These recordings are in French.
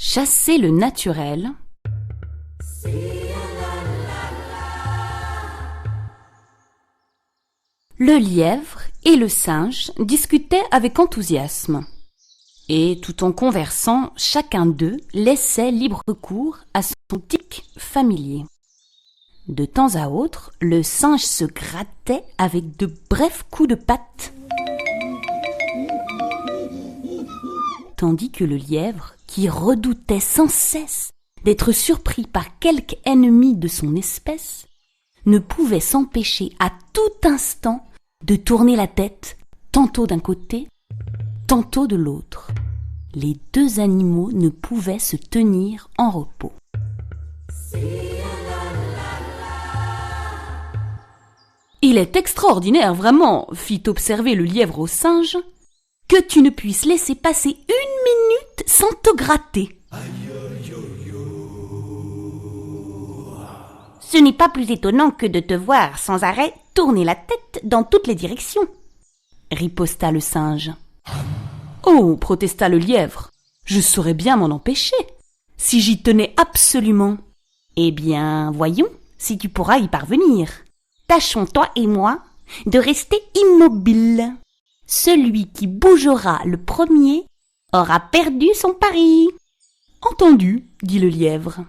Chasser le naturel. Le lièvre et le singe discutaient avec enthousiasme. Et tout en conversant, chacun d'eux laissait libre cours à son tic familier. De temps à autre, le singe se grattait avec de brefs coups de patte, tandis que le lièvre, qui redoutait sans cesse d'être surpris par quelque ennemi de son espèce, ne pouvait s'empêcher à tout instant de tourner la tête, tantôt d'un côté, tantôt de l'autre. Les deux animaux ne pouvaient se tenir en repos. « Il est extraordinaire, vraiment, fit observer le lièvre au singe, que tu ne puisses laisser passer 1 minute sans te gratter. » Ce n'est pas plus étonnant que de te voir sans arrêt tourner la tête dans toutes les directions, riposta le singe. Oh, protesta le lièvre, je saurais bien m'en empêcher, si j'y tenais absolument. Eh bien, voyons si tu pourras y parvenir. Tâchons, toi et moi, de rester immobiles. Celui qui bougera le premier aura perdu son pari. Entendu, dit le lièvre.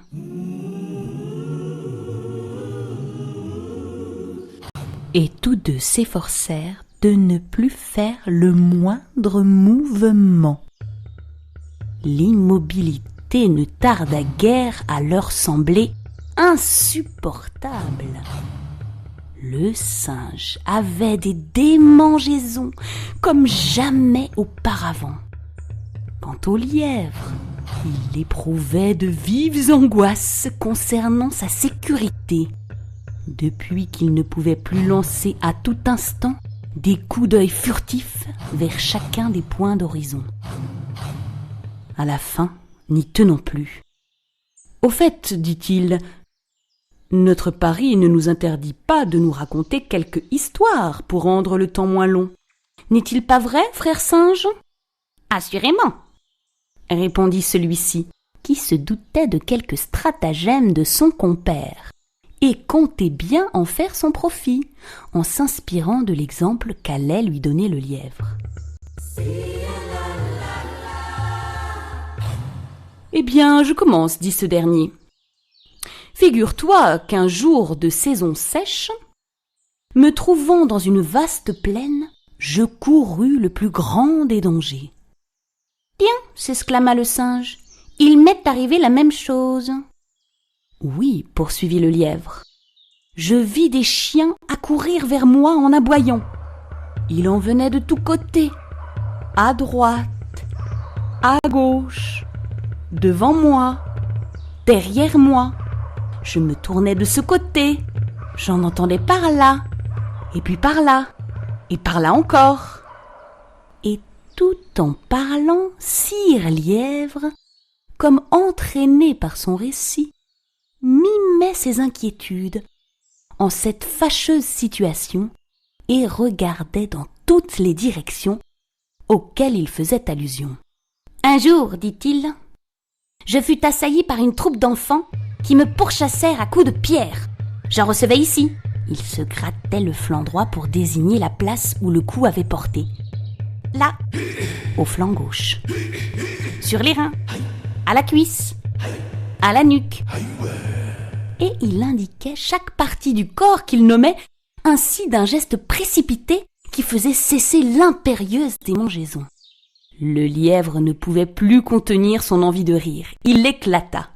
Et tous deux s'efforcèrent de ne plus faire le moindre mouvement. L'immobilité ne tarda guère à leur sembler insupportable. Le singe avait des démangeaisons comme jamais auparavant. Quant au lièvre, il éprouvait de vives angoisses concernant sa sécurité, depuis qu'il ne pouvait plus lancer à tout instant des coups d'œil furtifs vers chacun des points d'horizon. À la fin, n'y tenant plus. « Au fait, dit-il, notre pari ne nous interdit pas de nous raconter quelque histoire pour rendre le temps moins long. N'est-il pas vrai, frère singe ?»« Assurément, » répondit celui-ci, qui se doutait de quelque stratagème de son compère et comptait bien en faire son profit, en s'inspirant de l'exemple qu'allait lui donner le lièvre. « Eh bien, je commence, dit ce dernier. Figure-toi qu'un jour de saison sèche, me trouvant dans une vaste plaine, je courus le plus grand des dangers. »« Tiens, s'exclama le singe, il m'est arrivé la même chose. »« Oui, poursuivit le lièvre, je vis des chiens accourir vers moi en aboyant. Il en venait de tous côtés, à droite, à gauche, devant moi, derrière moi. Je me tournais de ce côté, j'en entendais par là, et puis par là, et par là encore. Et tout en parlant, sire lièvre, comme entraîné par son récit, mimait ses inquiétudes en cette fâcheuse situation et regardait dans toutes les directions auxquelles il faisait allusion. « Un jour, dit-il, je fus assailli par une troupe d'enfants qui me pourchassèrent à coups de pierre. J'en recevais ici. » Il se grattait le flanc droit pour désigner la place où le coup avait porté. « Là, au flanc gauche. Sur les reins, à la cuisse, à la nuque. » Et il indiquait chaque partie du corps qu'il nommait ainsi d'un geste précipité qui faisait cesser l'impérieuse démangeaison. Le lièvre ne pouvait plus contenir son envie de rire. Il éclata.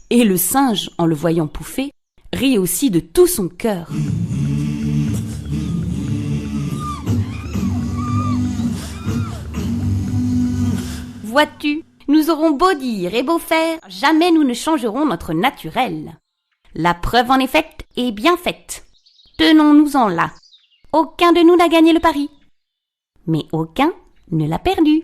Et le singe, en le voyant pouffer, rit aussi de tout son cœur. « Vois-tu, nous aurons beau dire et beau faire, jamais nous ne changerons notre naturel. La preuve en est faite et bien faite. Tenons-nous-en là. Aucun de nous n'a gagné le pari, mais aucun ne l'a perdu. »